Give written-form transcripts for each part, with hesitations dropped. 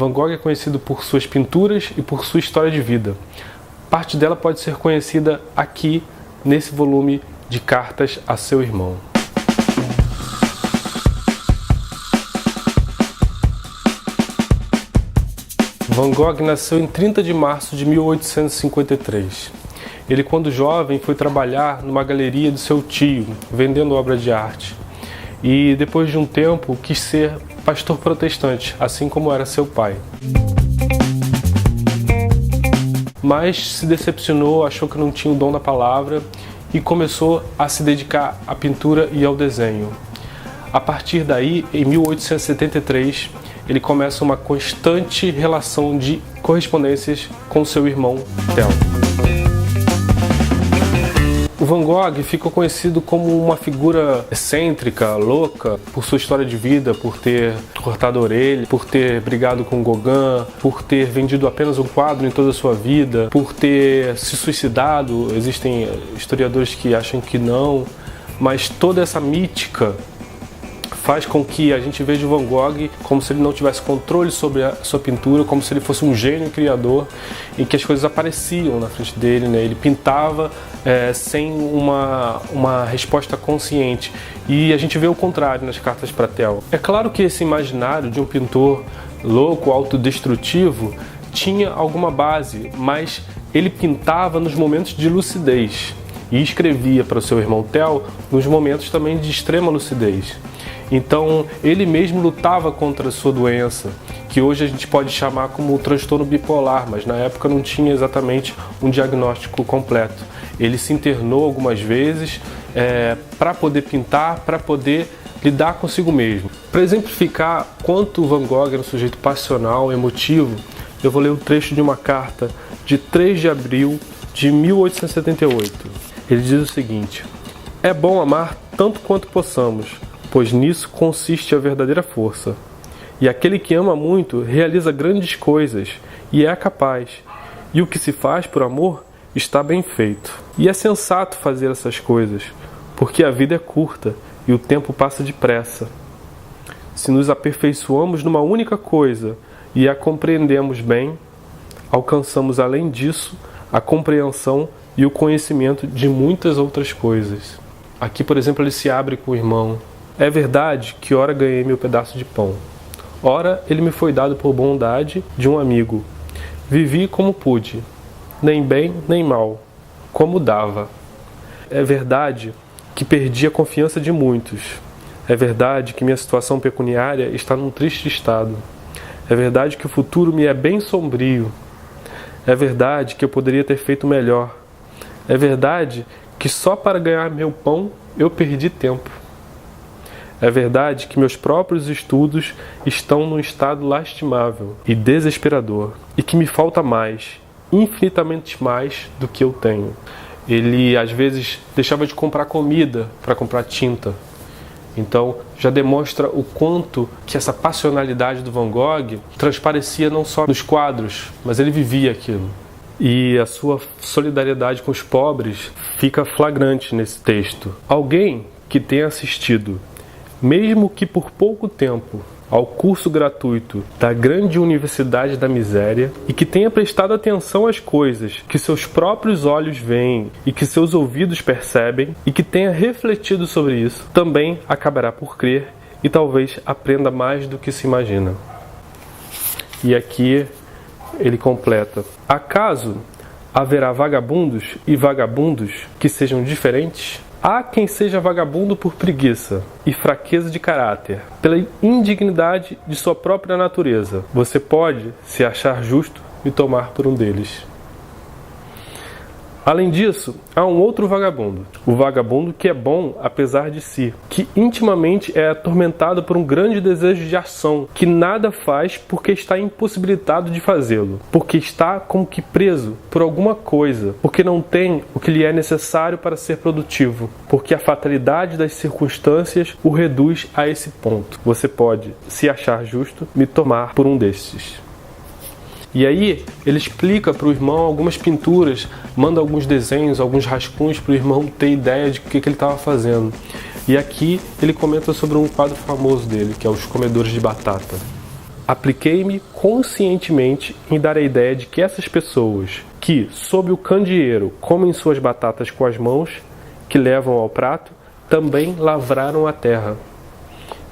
Van Gogh é conhecido por suas pinturas e por sua história de vida. Parte dela pode ser conhecida aqui, nesse volume de cartas a seu irmão. Van Gogh nasceu em 30 de março de 1853. Ele, quando jovem, foi trabalhar numa galeria do seu tio, vendendo obras de arte. E, depois de um tempo, quis ser pastor protestante, assim como era seu pai. Mas se decepcionou, achou que não tinha o dom da palavra e começou a se dedicar à pintura e ao desenho. A partir daí, em 1873, ele começa uma constante relação de correspondências com seu irmão Theo. O Van Gogh ficou conhecido como uma figura excêntrica, louca, por sua história de vida, por ter cortado a orelha, por ter brigado com Gauguin, por ter vendido apenas um quadro em toda a sua vida, por ter se suicidado. Existem historiadores que acham que não, mas toda essa mítica faz com que a gente veja o Van Gogh como se ele não tivesse controle sobre a sua pintura, como se ele fosse um gênio criador, em que as coisas apareciam na frente dele, né? Ele pintava sem uma resposta consciente. E a gente vê o contrário nas cartas para Theo. É claro que esse imaginário de um pintor louco, autodestrutivo, tinha alguma base, mas ele pintava nos momentos de lucidez e escrevia para o seu irmão Theo nos momentos também de extrema lucidez. Então, ele mesmo lutava contra a sua doença, que hoje a gente pode chamar como transtorno bipolar, mas na época não tinha exatamente um diagnóstico completo. Ele se internou algumas vezes para poder pintar, para poder lidar consigo mesmo. Para exemplificar quanto o Van Gogh era um sujeito passional, emotivo, eu vou ler um trecho de uma carta de 3 de abril de 1878. Ele diz o seguinte: "É bom amar tanto quanto possamos, pois nisso consiste a verdadeira força. E aquele que ama muito realiza grandes coisas e é capaz. E o que se faz por amor está bem feito. E é sensato fazer essas coisas, porque a vida é curta e o tempo passa depressa. Se nos aperfeiçoamos numa única coisa e a compreendemos bem, alcançamos além disso a compreensão e o conhecimento de muitas outras coisas." Aqui, por exemplo, ele se abre com o irmão. "É verdade que ora ganhei meu pedaço de pão. Ora ele me foi dado por bondade de um amigo. Vivi como pude, nem bem nem mal, como dava. É verdade que perdi a confiança de muitos. É verdade que minha situação pecuniária está num triste estado. É verdade que o futuro me é bem sombrio. É verdade que eu poderia ter feito melhor. É verdade que só para ganhar meu pão eu perdi tempo. É verdade que meus próprios estudos estão num estado lastimável e desesperador, e que me falta mais, infinitamente mais do que eu tenho." Ele, às vezes, deixava de comprar comida para comprar tinta. Então, já demonstra o quanto que essa passionalidade do Van Gogh transparecia não só nos quadros, mas ele vivia aquilo. E a sua solidariedade com os pobres fica flagrante nesse texto. Alguém que tenha assistido, mesmo que por pouco tempo, ao curso gratuito da grande Universidade da Miséria e que tenha prestado atenção às coisas que seus próprios olhos veem e que seus ouvidos percebem e que tenha refletido sobre isso, também acabará por crer e talvez aprenda mais do que se imagina." E aqui ele completa: "Acaso haverá vagabundos e vagabundos que sejam diferentes? Há quem seja vagabundo por preguiça e fraqueza de caráter, pela indignidade de sua própria natureza. Você pode, se achar justo, me tomar por um deles." Além disso, há um outro vagabundo, o vagabundo que é bom apesar de si, que intimamente é atormentado por um grande desejo de ação, que nada faz porque está impossibilitado de fazê-lo, porque está como que preso por alguma coisa, porque não tem o que lhe é necessário para ser produtivo, porque a fatalidade das circunstâncias o reduz a esse ponto. Você pode, se achar justo, me tomar por um destes. E aí ele explica para o irmão algumas pinturas, manda alguns desenhos, alguns rascunhos para o irmão ter ideia de o que ele estava fazendo. E aqui ele comenta sobre um quadro famoso dele, que é Os Comedores de Batata. Apliquei-me conscientemente em dar a ideia de que essas pessoas que, sob o candeeiro, comem suas batatas com as mãos que levam ao prato, também lavraram a terra.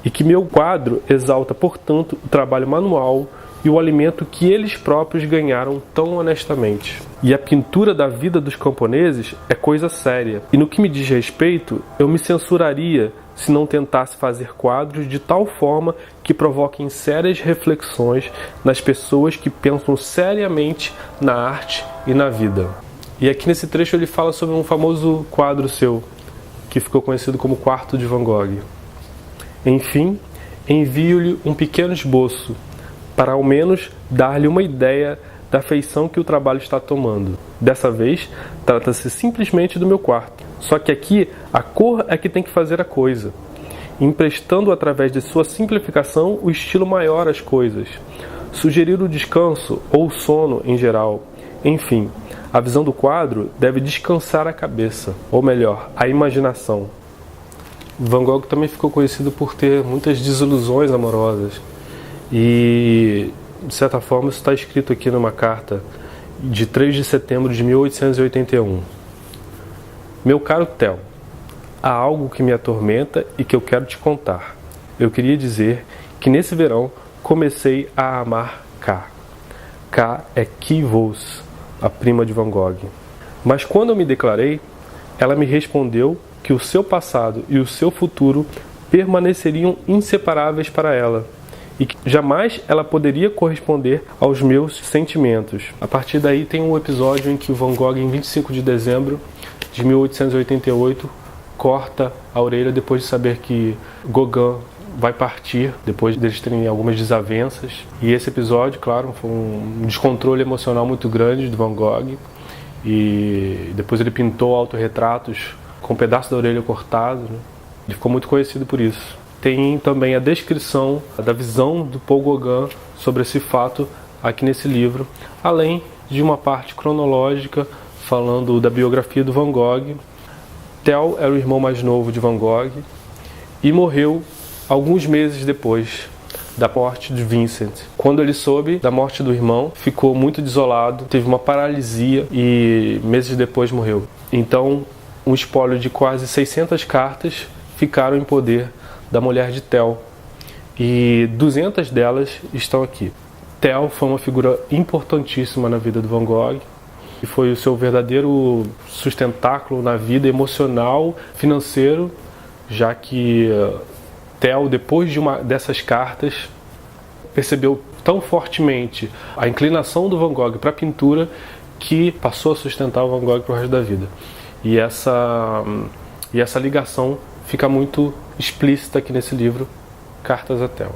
E que meu quadro exalta, portanto, o trabalho manual e o alimento que eles próprios ganharam tão honestamente. E a pintura da vida dos camponeses é coisa séria. E no que me diz respeito, eu me censuraria se não tentasse fazer quadros de tal forma que provoquem sérias reflexões nas pessoas que pensam seriamente na arte e na vida. E aqui nesse trecho ele fala sobre um famoso quadro seu, que ficou conhecido como Quarto de Van Gogh. Enfim, envio-lhe um pequeno esboço, para ao menos dar-lhe uma ideia da feição que o trabalho está tomando. Dessa vez, trata-se simplesmente do meu quarto. Só que aqui, a cor é que tem que fazer a coisa, emprestando através de sua simplificação o estilo maior às coisas. Sugerir o descanso ou o sono em geral. Enfim, a visão do quadro deve descansar a cabeça, ou melhor, a imaginação. Van Gogh também ficou conhecido por ter muitas desilusões amorosas. E, de certa forma, isso está escrito aqui numa carta de 3 de setembro de 1881. Meu caro Theo, há algo que me atormenta e que eu quero te contar. Eu queria dizer que nesse verão comecei a amar K. K é Ki Vos, a prima de Van Gogh. Mas quando eu me declarei, ela me respondeu que o seu passado e o seu futuro permaneceriam inseparáveis para ela e que jamais ela poderia corresponder aos meus sentimentos. A partir daí tem um episódio em que o Van Gogh, em 25 de dezembro de 1888, corta a orelha depois de saber que Gauguin vai partir, depois deles terem algumas desavenças. E esse episódio, claro, foi um descontrole emocional muito grande do Van Gogh. E depois ele pintou autorretratos com um pedaço da orelha cortado, né? Ele ficou muito conhecido por isso. Tem também a descrição da visão do Paul Gauguin sobre esse fato aqui nesse livro, além de uma parte cronológica falando da biografia do Van Gogh. Theo era o irmão mais novo de Van Gogh e morreu alguns meses depois da morte de Vincent. Quando ele soube da morte do irmão, ficou muito desolado, teve uma paralisia e meses depois morreu. Então, um espólio de quase 600 cartas ficaram em poder da mulher de Theo, e 200 delas estão aqui. Theo foi uma figura importantíssima na vida do Van Gogh, e foi o seu verdadeiro sustentáculo na vida emocional, financeiro, já que Theo, depois dessas cartas, percebeu tão fortemente a inclinação do Van Gogh para a pintura que passou a sustentar o Van Gogh para o resto da vida. E essa ligação fica muito explícita aqui nesse livro, Cartas a Theo.